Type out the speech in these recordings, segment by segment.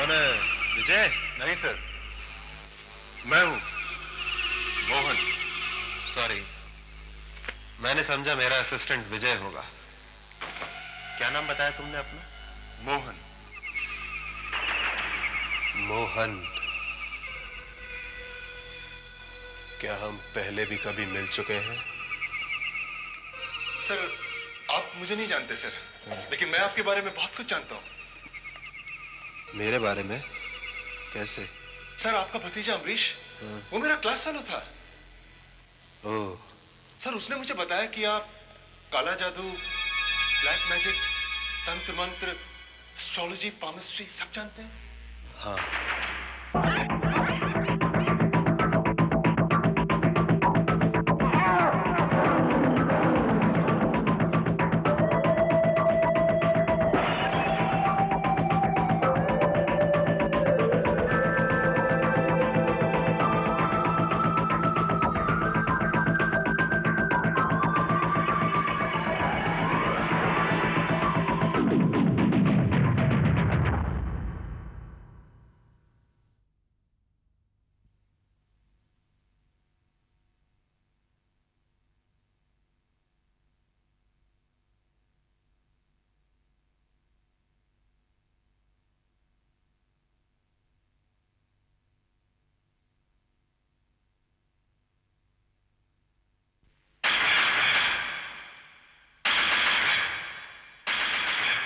कौन है? विजय? नहीं सर, मैं हूं मोहन। सॉरी, मैंने समझा मेरा असिस्टेंट विजय होगा। क्या नाम बताया तुमने अपना? मोहन। मोहन। क्या हम पहले भी कभी मिल चुके हैं? सर, आप मुझे नहीं जानते सर, लेकिन मैं आपके बारे में बहुत कुछ जानता हूं। मेरे बारे में? कैसे? सर, आपका भतीजा अमरीश, वो मेरा क्लास फेलो था। ओह। सर, उसने मुझे बताया कि आप काला जादू, ब्लैक मैजिक, तंत्र मंत्र, एस्ट्रोलॉजी, पामिस्ट्री सब जानते हैं। हाँ।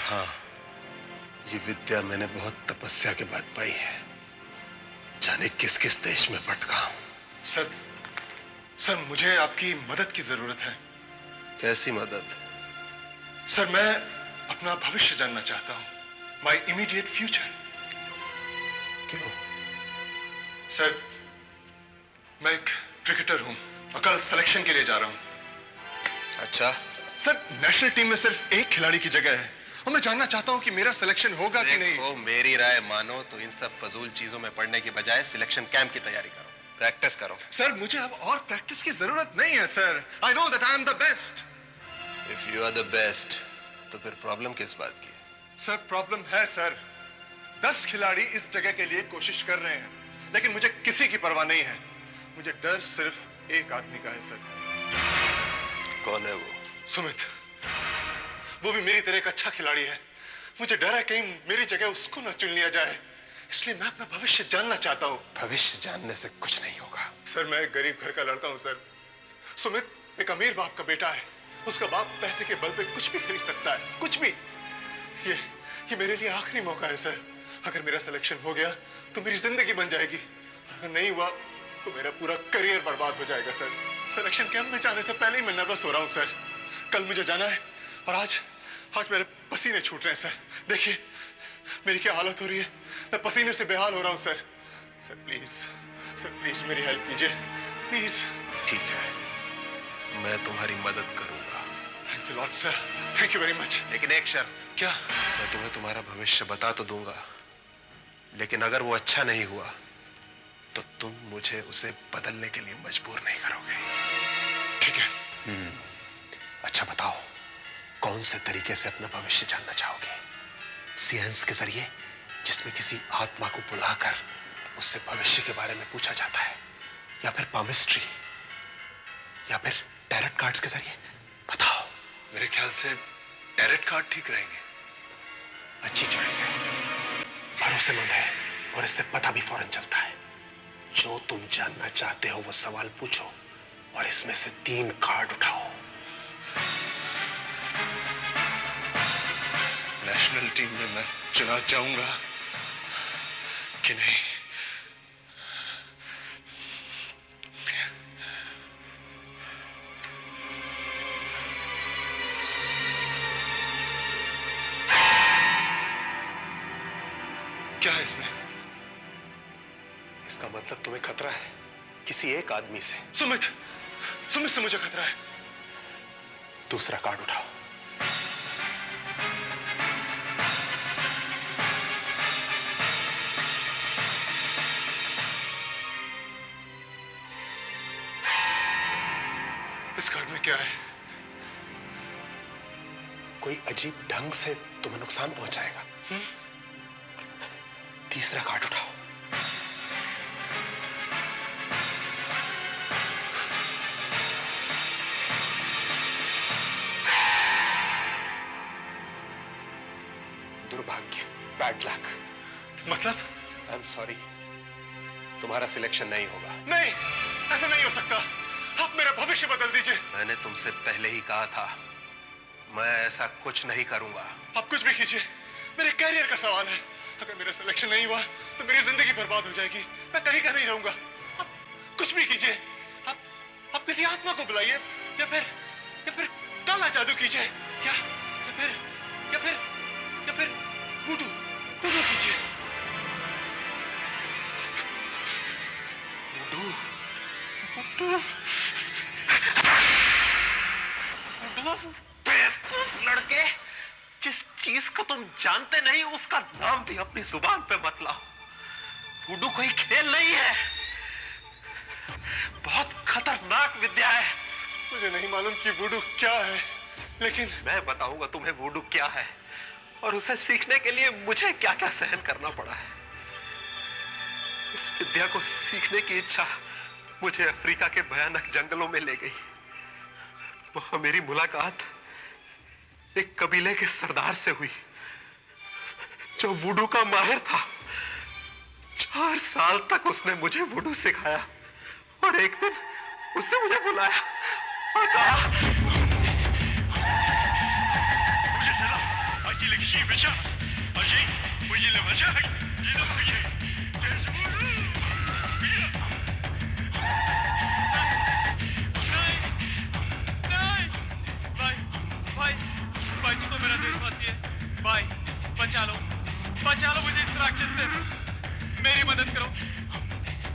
हाँ, ये विद्या मैंने बहुत तपस्या के बाद पाई है। जाने किस किस देश में भटका हूं। सर, मुझे आपकी मदद की जरूरत है। कैसी मदद? सर, मैं अपना भविष्य जानना चाहता हूं, माई इमीडिएट फ्यूचर। क्यों? सर, मैं एक क्रिकेटर हूं और कल सिलेक्शन के लिए जा रहा हूं। अच्छा। सर, नेशनल टीम में सिर्फ एक खिलाड़ी की जगह है और मैं जानना चाहता हूं कि मेरा सिलेक्शन होगा कि नहीं। देखो, मेरी राय मानो तो इन सब फजूल चीजों में पढ़ने की बजाय सिलेक्शन कैंप की तैयारी करो, प्रैक्टिस करो। सर, मुझे अब और प्रैक्टिस की जरूरत नहीं है sir. I know that I am the best. If you are the best, तो फिर प्रॉब्लम किस बात की? सर, प्रॉब्लम है सर। 10 खिलाड़ी इस जगह के लिए कोशिश कर रहे हैं, लेकिन मुझे किसी की परवाह नहीं है। मुझे डर सिर्फ एक आदमी का है सर। कौन है वो? सुमित। वो भी मेरी तरह एक अच्छा खिलाड़ी है। मुझे डर है कहीं मेरी जगह उसको ना चुन लिया जाए, इसलिए मैं अपना भविष्य जानना चाहता हूँ। भविष्य जानने से कुछ नहीं होगा। सर, मैं एक गरीब घर का लड़का हूँ सर। सुमित एक अमीर बाप का बेटा है। उसका बाप पैसे के बल पे कुछ भी खरीद सकता है, कुछ भी। ये मेरे लिए आखिरी मौका है सर। अगर मेरा सिलेक्शन हो गया तो मेरी जिंदगी बन जाएगी, अगर नहीं हुआ तो मेरा पूरा करियर बर्बाद हो जाएगा सर। सिलेक्शन कैंप में जाने से पहले ही मैं नर्वस हो रहा हूँ सर। कल मुझे जाना है और आज मेरे पसीने छूट रहे हैं सर। देखिए मेरी क्या हालत हो रही है, मैं पसीने से बेहाल हो रहा हूँ सर। सर प्लीज मेरी हेल्प कीजिए, प्लीज। ठीक है, मैं तुम्हारी मदद करूंगा। Thanks a lot sir, thank you very much. लेकिन एक शर्त। क्या? मैं तुम्हें तुम्हारा भविष्य बता तो दूंगा, लेकिन अगर वो अच्छा नहीं हुआ तो तुम मुझे उसे बदलने के लिए मजबूर नहीं करोगे। ठीक है। अच्छा बताओ, कौन से तरीके से अपना भविष्य जानना चाहोगे? सियंस के जरिए, जिसमें किसी आत्मा को बुलाकर उससे भविष्य के बारे में पूछा जाता है, या फिर पामिस्ट्री, या फिर टैरेट कार्ड्स के जरिए? बताओ। मेरे ख्याल से टैरेट कार्ड ठीक रहेंगे। अच्छी चॉइस है, भरोसेमंद है और इससे पता भी फौरन चलता है। जो तुम जानना चाहते हो वो सवाल पूछो और इसमें से 3 कार्ड उठाओ। नेशनल टीम में मैं चुना जाऊंगा कि नहीं? क्या है इसमें? इसका मतलब तुम्हें खतरा है किसी एक आदमी से। सुमित से मुझे खतरा है। दूसरा कार्ड उठाओ। इस कार्ड में क्या है? कोई अजीब ढंग से तुम्हें नुकसान पहुंचाएगा। तीसरा कार्ड उठाओ। दुर्भाग्य, बैड लक। मतलब? आई एम सॉरी, तुम्हारा सिलेक्शन नहीं होगा। नहीं, ऐसा नहीं हो सकता। आप मेरा भविष्य बदल दीजिए। मैंने तुमसे पहले ही कहा था, मैं ऐसा कुछ नहीं करूंगा। आप कुछ भी कीजिए, मेरे कैरियर का सवाल है। अगर मेरा सिलेक्शन नहीं हुआ तो मेरी जिंदगी बर्बाद हो जाएगी। मैं कहीं का नहीं रहूंगा। आप कुछ भी कीजिए। आप किसी आत्मा को बुलाइए या फिर काला जादू कीजिए या फिर वुडू कीजिए। बेवकूफ लड़के, जिस चीज को तुम जानते नहीं उसका नाम भी अपनी जुबान पे मत लाओ। वुडू कोई खेल नहीं है, बहुत खतरनाक विद्या है। मुझे नहीं मालूम कि वुडू क्या है, लेकिन मैं बताऊंगा तुम्हें वुडू क्या है और उसे सीखने के लिए मुझे क्या क्या सहन करना पड़ा है। इस विद्या को सीखने की इच्छा मुझे अफ्रीका के भयानक जंगलों में ले गई। वहां मेरी मुलाकात एक कबीले के सरदार से हुई जो वुडू का माहिर था। 4 साल तक उसने मुझे वुडू सिखाया और एक दिन उसने मुझे बुलाया और कहा, भाई तू तो मेरा देशवासी है। भाई बचा लो मुझे इस राक्षस से। मेरी मदद करो,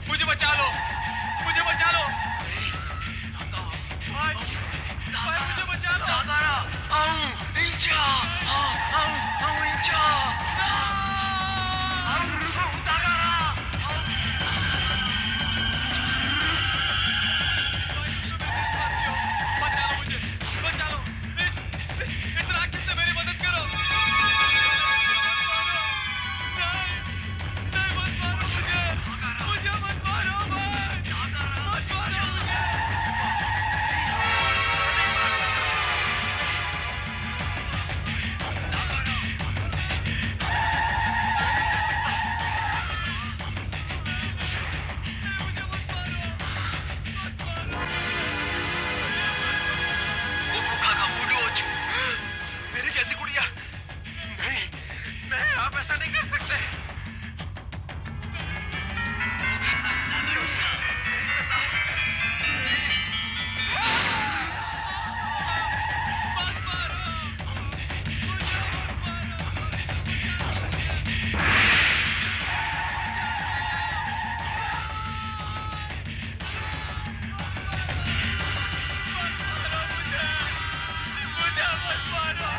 मुझे बचा लो भाई मुझे बचा लो। बचा लो इस राक्षस से मेरी मदद करो। नहीं मत मारो मुझे मत मारो भाई, मत मारो मुझे। मेरी जैसी गुड़िया नहीं, आप ऐसा नहीं कर सकते। मुझे मत मारो।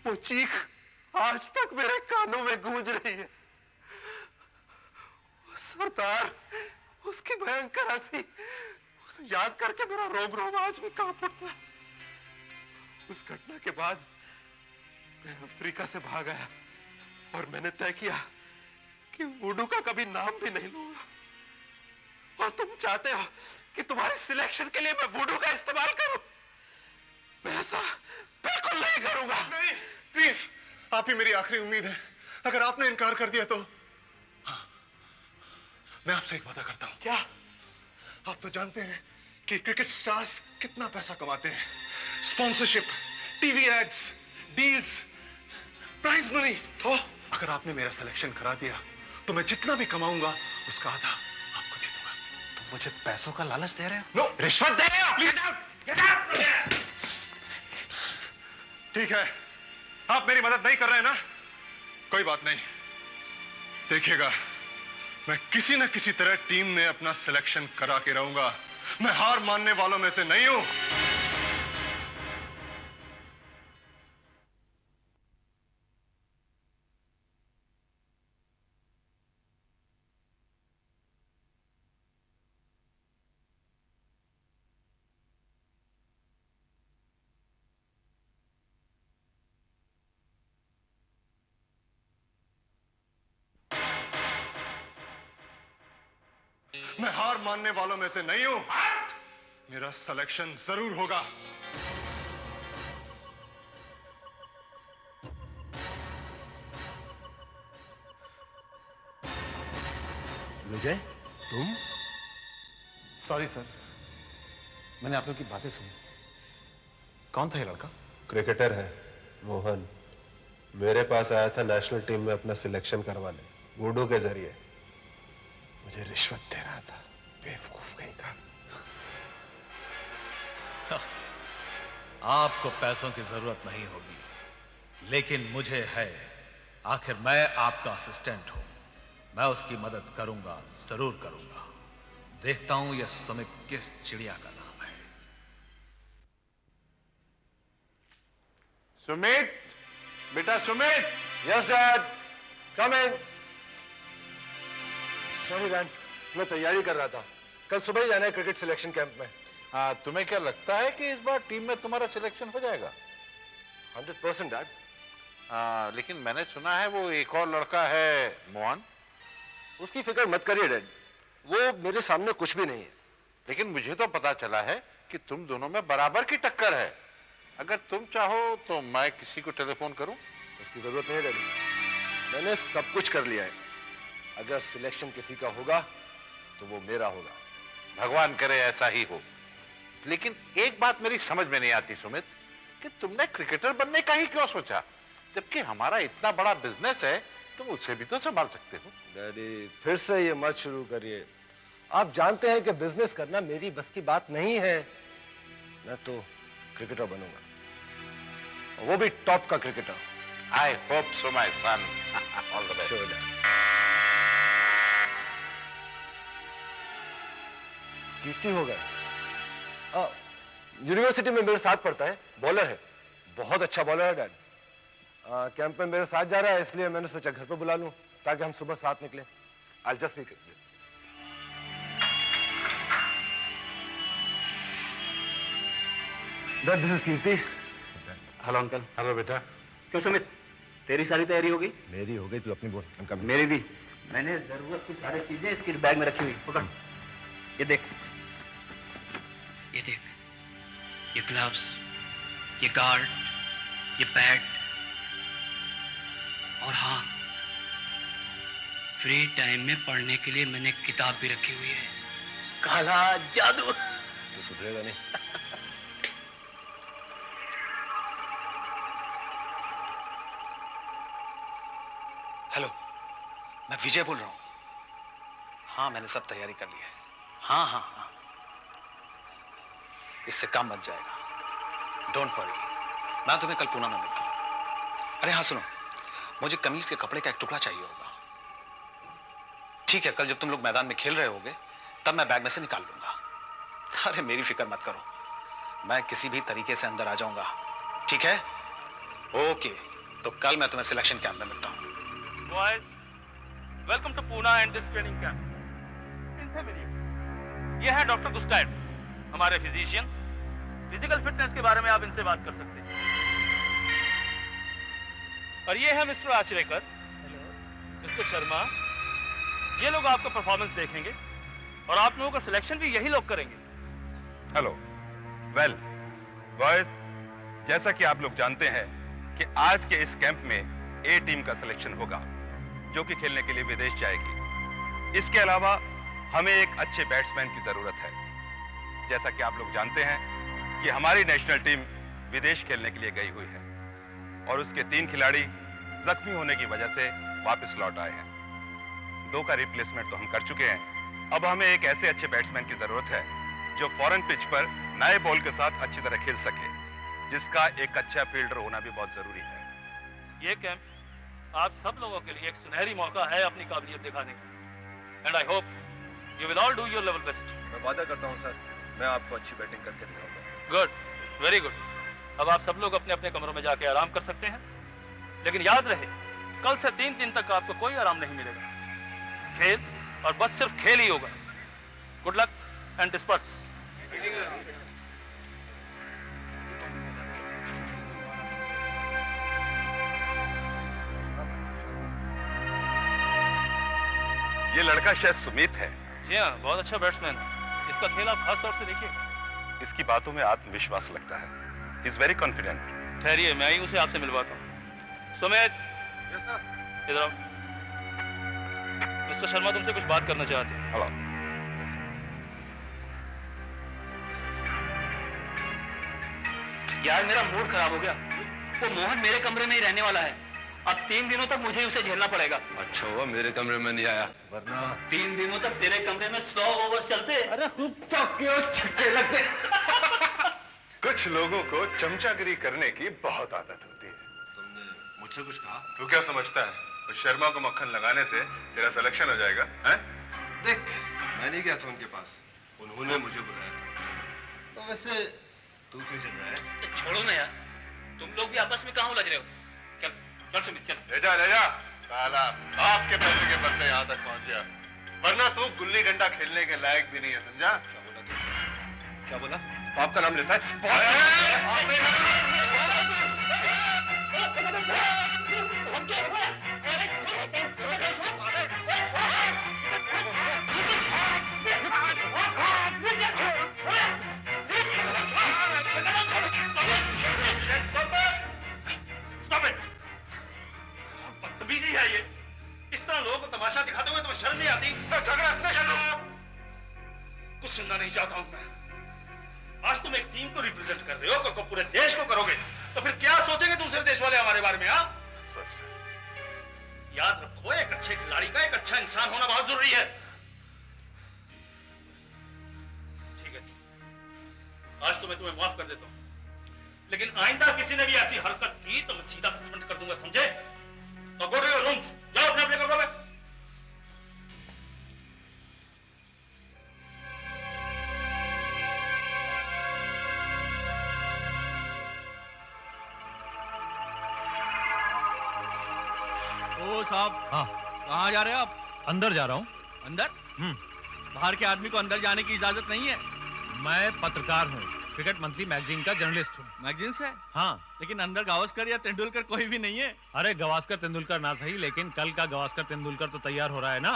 वो चीख आज तक मेरे कानों में गूंज रही है। वो सरदार, उसकी भयंकर हंसी, उसे याद करके मेरा रोम रोम आज भी कांप उठता है। उस घटना के बाद मैं अफ्रीका से भाग आया और मैंने तय किया कि वुडू का कभी नाम भी नहीं लूंगा। और तुम चाहते हो कि तुम्हारी सिलेक्शन के लिए मैं वुडू का इस्तेमाल करूं? मैं ऐसा बिल्कुल नहीं करूंगा। नहीं, प्लीज, आप ही मेरी आखिरी उम्मीद है। अगर आपने इनकार कर दिया तो हाँ, मैं आपसे एक वादा करता हूं। क्या? आप तो जानते हैं कि क्रिकेट स्टार्स कितना पैसा कमाते हैं। Sponsorship, TV ads, deals, prize money. तो अगर आपने मेरा सिलेक्शन करा दिया तो मैं जितना भी कमाऊंगा उसका आधा आपको दे दूंगा। तुम मुझे पैसों का लालच दे रहे हो? नो, रिश्वत दे रहे हो? ठीक है, आप मेरी मदद नहीं कर रहे हैं ना, कोई बात नहीं। देखिएगा, मैं किसी न किसी तरह टीम में अपना सिलेक्शन करा के रहूंगा। मैं हार मानने वालों में से नहीं हूं। मैं हार मानने वालों में से नहीं हूं। मेरा सिलेक्शन जरूर होगा। विजय, तुम? सॉरी सर, मैंने आप लोग की बातें सुनी। कौन था ये लड़का? क्रिकेटर है मोहन। मेरे पास आया था नेशनल टीम में अपना सिलेक्शन करवाने, गुड्डू के जरिए। मुझे रिश्वत दे रहा था, बेवकूफ कहीं का। आपको पैसों की जरूरत नहीं होगी, लेकिन मुझे है। आखिर मैं आपका असिस्टेंट हूं। मैं उसकी मदद करूंगा, जरूर करूंगा। देखता हूं यह सुमित किस चिड़िया का नाम है। सुमित, बेटा सुमित। यस डैड, कम इन। सॉरी डैड, मैं तैयारी कर रहा था। कल सुबह ही जाना है क्रिकेट सिलेक्शन कैंप में। हाँ, तुम्हें क्या लगता है कि इस बार टीम में तुम्हारा सिलेक्शन हो जाएगा? 100% डैड। लेकिन मैंने सुना है वो एक और लड़का है मोहन। उसकी फिक्र मत करिए डैड, वो मेरे सामने कुछ भी नहीं है। लेकिन मुझे तो पता चला है कि तुम दोनों में बराबर की टक्कर है। अगर तुम चाहो तो मैं किसी को टेलीफोन करूं? उसकी जरूरत नहीं है डैडी, मैंने सब कुछ कर लिया है। अगर सिलेक्शन किसी का होगा तो वो मेरा होगा। भगवान करे ऐसा ही हो। लेकिन एक बात मेरी समझ में नहीं आती सुमित, कि तुमने क्रिकेटर बनने का ही क्यों सोचा, जबकि हमारा इतना बड़ा बिजनेस है, तुम उसे भी तो संभाल सकते हो। डैडी, फिर से ये मत शुरू करिए। आप जानते हैं कि बिजनेस करना मेरी बस की बात नहीं है। मैं तो क्रिकेटर बनूंगा, और वो भी टॉप का cricketer. I hope so my son. All the best. Sure, Dad. कीर्ति हो गए। यूनिवर्सिटी में मेरे साथ पढ़ता है, बॉलर है, बहुत अच्छा बॉलर है डैड। कैंप में मेरे साथ जा रहा है, इसलिए मैंने सोचा घर पे बुला लूं ताकि हम सुबह साथ निकले। I'll just be Dad, this is Kirti. Hello uncle. Hello बेटा। क्यों सुमित, तेरी सारी तैयारी हो गई? मेरी हो गई, तू अपनी बोल। मेरी भी। मैंने जरूरत की सारी चीजें इसकी बैग में रखी हुई। पकड़, ये देख, ये देख, ये ग्लव्स, ये गार्ड, ये बैट, और हाँ, फ्री टाइम में पढ़ने के लिए मैंने किताब भी रखी हुई है, काला जादू। तू सुधरेगा नहीं। हेलो, मैं विजय बोल रहा हूँ। हाँ, मैंने सब तैयारी कर ली है। हाँ हाँ हाँ, इससे काम बच जाएगा। डोंट वरी, मैं तुम्हें कल पूना में मिलता हूँ। अरे हाँ सुनो, मुझे कमीज के कपड़े का एक टुकड़ा चाहिए होगा। ठीक है, कल जब तुम लोग मैदान में खेल रहे होगे तब मैं बैग में से निकाल लूंगा। अरे मेरी फिक्र मत करो, मैं किसी भी तरीके से अंदर आ जाऊंगा। ठीक है? ओके, तो कल मैं तुम्हें सिलेक्शन कैंप में मिलता हूँ। Boys, welcome to Pune and this training camp. इनसे मिलिए। ये है डॉक्टर गुस्टाइव, हमारे फिजिशियन। फिजिकल फिटनेस के बारे में आप इनसे बात कर सकते हैं। और ये है मिस्टर आचरेकर, मिस्टर शर्मा। ये लोग आपका परफॉर्मेंस देखेंगे और आप लोगों का सिलेक्शन भी यही लोग करेंगे। हेलो, वेल बॉयज, जैसा कि आप लोग जानते हैं कि आज के इस कैंप में ए टीम का सिलेक्शन होगा, जो कि खेलने के लिए विदेश जाएगी। इसके अलावा हमें एक अच्छे बैट्समैन की जरूरत है। जैसा कि आप लोग जानते हैं कि हमारी नेशनल टीम विदेश खेलने के लिए गई हुई है और उसके 3 खिलाड़ी जख्मी होने की वजह से वापस लौट आए हैं। 2 का रिप्लेसमेंट तो हम कर चुके हैं। अब हमें एक ऐसे अच्छे बैट्समैन की जरूरत है जो फॉरेन पिच पर नए बॉल के साथ अच्छी तरह खेल सके, जिसका एक अच्छा फील्डर होना भी बहुत जरूरी है। ये कैंप आप सब लोगों के लिए एक सुनहरी मौका है अपनी काबिलियत दिखाने का। And I hope you will all do your level best. मैं वादा करता हूं सर, मैं आपको अच्छी बैटिंग करके दिखाऊंगा। Good, very good. अब आप सब लोग अपने अपने कमरों में जाके आराम कर सकते हैं, लेकिन याद रहे कल से 3 दिन तक आपको कोई आराम नहीं मिलेगा। खेल और बस सिर्फ खेल ही होगा। Good luck and disperse. ये लड़का शायद सुमित है। जी हाँ, बहुत अच्छा बैट्समैन है। इसका खेल आप खास तौर से देखिए। इसकी बातों में आत्मविश्वास लगता है। He is very confident. ठहरिए, मैं ही उसे आपसे मिलवाता हूँ। सुमित, इधर आओ। मिस्टर शर्मा तुमसे कुछ बात करना चाहते हैं। हेलो। यार मेरा मूड खराब हो गया। वो मोहन मेरे कमरे में ही रहने वाला है। अब 3 दिनों तक मुझे उसे झेलना पड़ेगा। अच्छा हुआ मेरे कमरे में नहीं आया, वरना 3 दिनों तक तेरे कमरे में 100 ओवर चलते। अरे खूब चौके और छक्के लगते। कुछ लोगों को चमचागिरी करने की बहुत आदत होती है। तुमने मुझसे कुछ कहा? तू क्या समझता है उस शर्मा को मक्खन लगाने से तेरा सिलेक्शन हो जाएगा? हैं? देख, मैं नहीं गया था उनके पास, उन्होंने मुझे बुलाया था। तो वैसे तू क्यों चल रहा है? छोड़ो ना यार, तुम लोग भी आपस में कहाँ उलझ रहे हो? चल चल सुमित चल। ले जा साला, आपके पैसे के बदले यहाँ तक पहुंच गया, वरना तू गुल्ली डंडा खेलने के लायक भी नहीं है, समझा? क्या बोला तू? क्या बोला? बाप का नाम लेता है? बदतमीजी है ये। इस तरह लोगों को तमाशा दिखाते हुए तुम्हें शर्म नहीं आती? सर झगड़ा इसने कर लो। कुछ सुनना नहीं चाहता हूं मैं। आज तुम एक टीम को रिप्रेजेंट कर रहे हो, कल को पूरे देश को करोगे, तो फिर क्या सोचेंगे दूसरे देश वाले हमारे बारे में? हाँ सर याद रखो, एक अच्छे खिलाड़ी का एक अच्छा इंसान होना बहुत जरूरी है। ठीक है, आज तो मैं तुम्हें माफ कर देता हूं, लेकिन आइंदा किसी ने भी ऐसी हरकत की तो मैं सीधा सस्पेंड कर दूंगा, समझे? तो गो टू योर रूम्स, जाओ अपने अपने कमरों में। ओ साहब, हाँ, कहाँ जा रहे हो आप? अंदर जा रहा हूँ। अंदर? बाहर के आदमी को अंदर जाने की इजाजत नहीं है। मैं पत्रकार हूँ, क्रिकेट मंथली मैगजीन का जर्नलिस्ट हूँ। मैगजीन से? हाँ। लेकिन अंदर गावस्कर या तेंदुलकर कोई भी नहीं है। अरे गावस्कर तेंदुलकर ना सही, लेकिन कल का गावस्कर तेंदुलकर तो तैयार हो रहा है ना।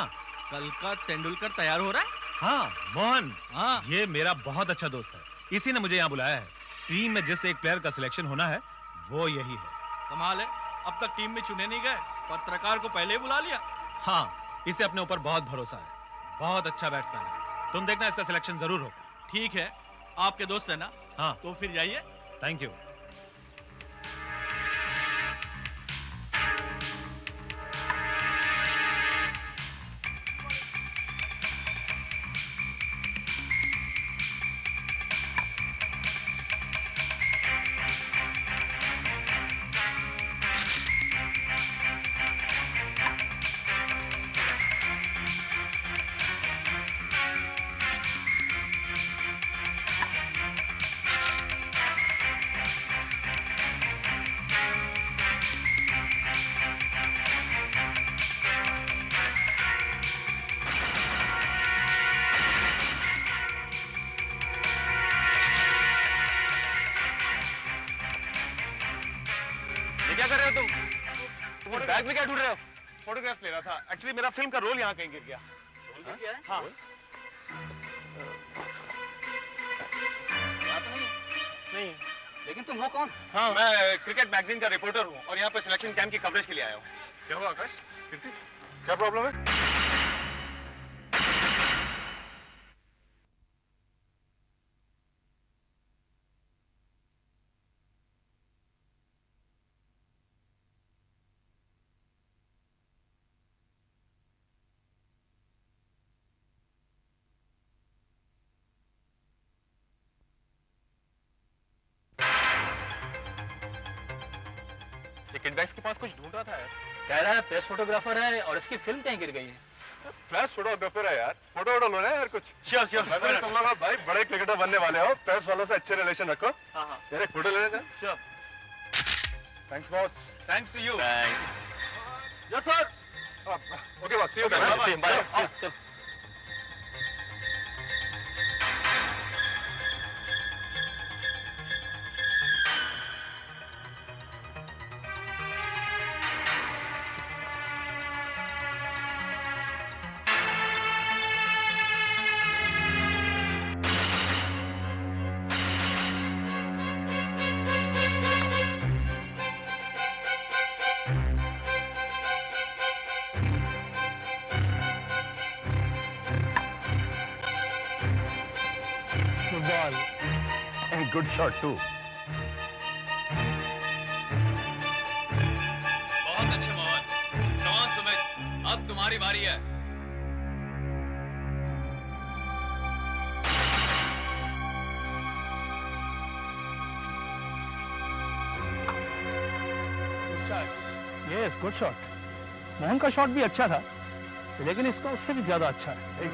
कल का तेंदुलकर तैयार हो रहा है? हाँ मोहन, हाँ। ये मेरा बहुत अच्छा दोस्त है, इसी ने मुझे यहाँ बुलाया है। टीम में जिस एक प्लेयर का सिलेक्शन होना है वो यही है। कमाल है, अब तक टीम में चुने नहीं गए, पत्रकार को पहले ही बुला लिया। हाँ, इसे अपने ऊपर बहुत भरोसा है, बहुत अच्छा बैट्समैन है। तुम देखना इसका सिलेक्शन जरूर होगा। ठीक है, आपके दोस्त है ना? हाँ। तो फिर जाइए। Thank you. क्या कर रहे हो तुम बैग में क्या ढूंढ रहे हो? फोटोग्राफ ले रहा था। एक्चुअली मेरा फिल्म का रोल यहाँ कहीं गिर गया। हाँ। नहीं। लेकिन तुम हो कौन? हाँ, मैं क्रिकेट मैगजीन का रिपोर्टर हूँ और यहाँ पे सिलेक्शन कैंप की कवरेज के लिए आया हूँ। क्या हुआ आकाश? कीर्ति, क्या प्रॉब्लम है? किडबैक्स के पास कुछ ढूंढ रहा था यार। कह रहा है प्रेस फोटोग्राफर है और इसकी फिल्म कहीं गिर गई है। प्रेस फोटोग्राफर है यार, फोटो वोटो लो ना यार कुछ। Sure sure. तुम लोग भाई बड़े क्रिकेटर बनने वाले हो, प्रेस वालों से अच्छे रिलेशन रखो। हाँ हाँ यार एक फोटो ले लेना। Sure. Thanks boss. Thanks to you. Yes sir. Okay boss, see you then. Bye. Ball and good shot too. बहुत अच्छे मोहन। कमान सुमित, अब तुम्हारी बारी है। Yes, good shot. मोहन का शॉट भी अच्छा था, लेकिन इसका उससे भी ज्यादा अच्छा है।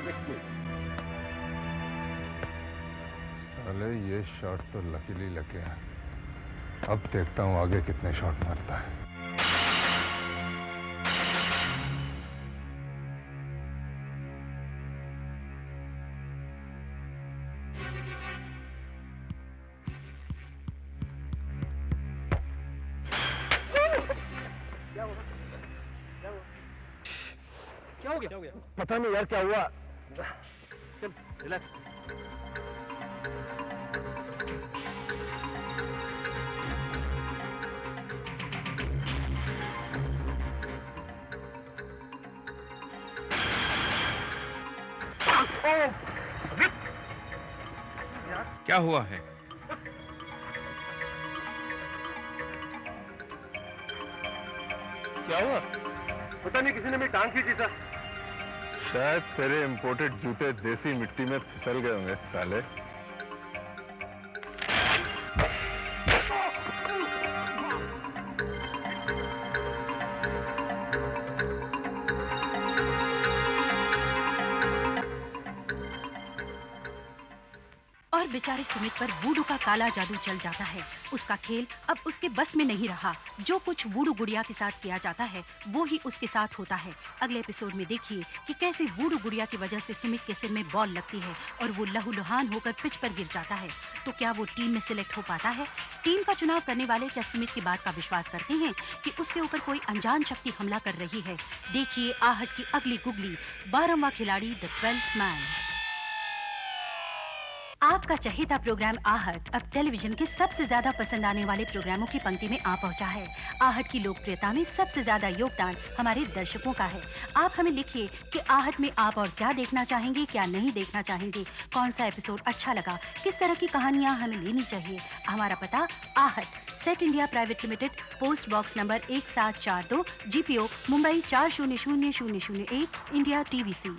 साले ये शॉट तो लकीली लग गया। अब देखता हूँ आगे कितने शॉट मारता है। क्या हो गया? पता नहीं यार क्या हुआ। चल रिलैक्स। क्या हुआ है? क्या हुआ? पता नहीं, किसी ने मेरी टांग खींची सर। शायद तेरे इंपोर्टेड जूते देसी मिट्टी में फिसल गए होंगे साले। और बेचारे सुमित पर वूडू का काला जादू चल जाता है। उसका खेल अब उसके बस में नहीं रहा। जो कुछ वूडू गुड़िया के साथ किया जाता है वो ही उसके साथ होता है। अगले एपिसोड में देखिए कि कैसे वूडू गुड़िया की वजह से सुमित के सिर में बॉल लगती है और वो लहूलुहान होकर पिच पर गिर जाता है। तो क्या वो टीम में सिलेक्ट हो पाता है? टीम का चुनाव करने वाले क्या सुमित की बात का विश्वास करते हैं कि उसके ऊपर कोई अनजान शक्ति हमला कर रही है? देखिए आहट की अगली गुगली, 12वां खिलाड़ी द 12th मैन। आपका चहेता प्रोग्राम आहट अब टेलीविजन के सबसे ज्यादा पसंद आने वाले प्रोग्रामों की पंक्ति में आ पहुंचा है। आहट की लोकप्रियता में सबसे ज्यादा योगदान हमारे दर्शकों का है। आप हमें लिखिए कि आहट में आप और क्या देखना चाहेंगे, क्या नहीं देखना चाहेंगे, कौन सा एपिसोड अच्छा लगा, किस तरह की कहानियां हमें लेनी चाहिए। हमारा पता आहट, set India private limited, post box number 1742, GPO Mumbai 400001, India TVC।